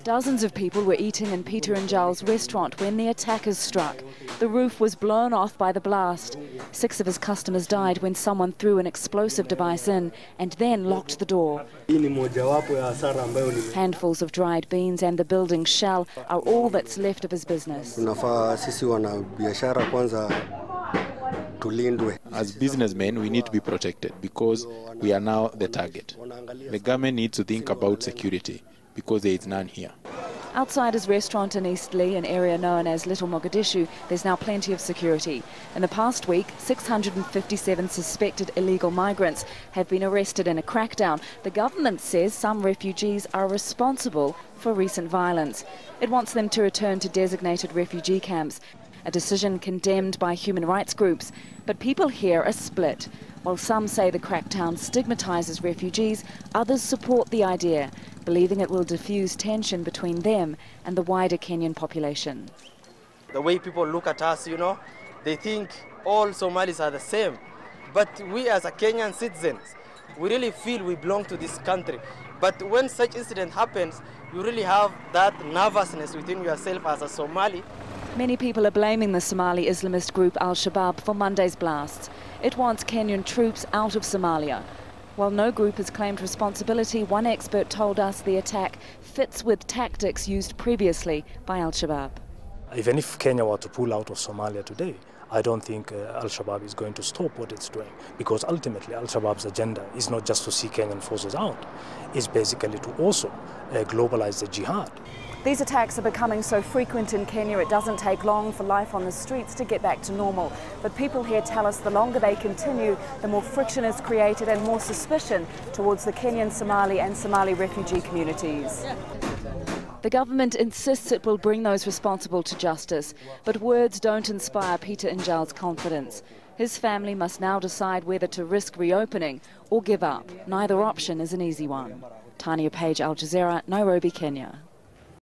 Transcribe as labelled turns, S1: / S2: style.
S1: Dozens of people were eating in Peter and Giles' restaurant when the attackers struck. The roof was blown off by the blast. 6 of his customers died when someone threw an explosive device in and then locked the door. Handfuls of dried beans and the building's shell are all that's left of his business.
S2: As businessmen, we need to be protected because we are now the target. The government needs to think about security because there is none here.
S1: Outside his restaurant in Eastleigh, an area known as Little Mogadishu, there's now plenty of security. In the past week, 657 suspected illegal migrants have been arrested in a crackdown. The government says some refugees are responsible for recent violence. It wants them to return to designated refugee camps, a decision condemned by human rights groups. But people here are split. While some say the crackdown stigmatizes refugees, others support the idea, believing it will diffuse tension between them and the wider Kenyan population.
S3: The way people look at us, they think all Somalis are the same. But we as a Kenyan citizens, we really feel we belong to this country. But when such incident happens, you really have that nervousness within yourself as a Somali.
S1: Many people are blaming the Somali Islamist group Al-Shabaab for Monday's blasts. It wants Kenyan troops out of Somalia. While no group has claimed responsibility, one expert told us the attack fits with tactics used previously by Al-Shabaab.
S4: Even if Kenya were to pull out of Somalia today, I don't think Al-Shabaab is going to stop what it's doing, because ultimately Al-Shabaab's agenda is not just to see Kenyan forces out, it's basically to also globalize the jihad.
S1: These attacks are becoming so frequent in Kenya, it doesn't take long for life on the streets to get back to normal. But people here tell us the longer they continue, the more friction is created and more suspicion towards the Kenyan, Somali and Somali refugee communities. The government insists it will bring those responsible to justice, but words don't inspire Peter and Giles' confidence. His family must now decide whether to risk reopening or give up. Neither option is an easy one. Tania, Al Jazeera, Nairobi, Kenya.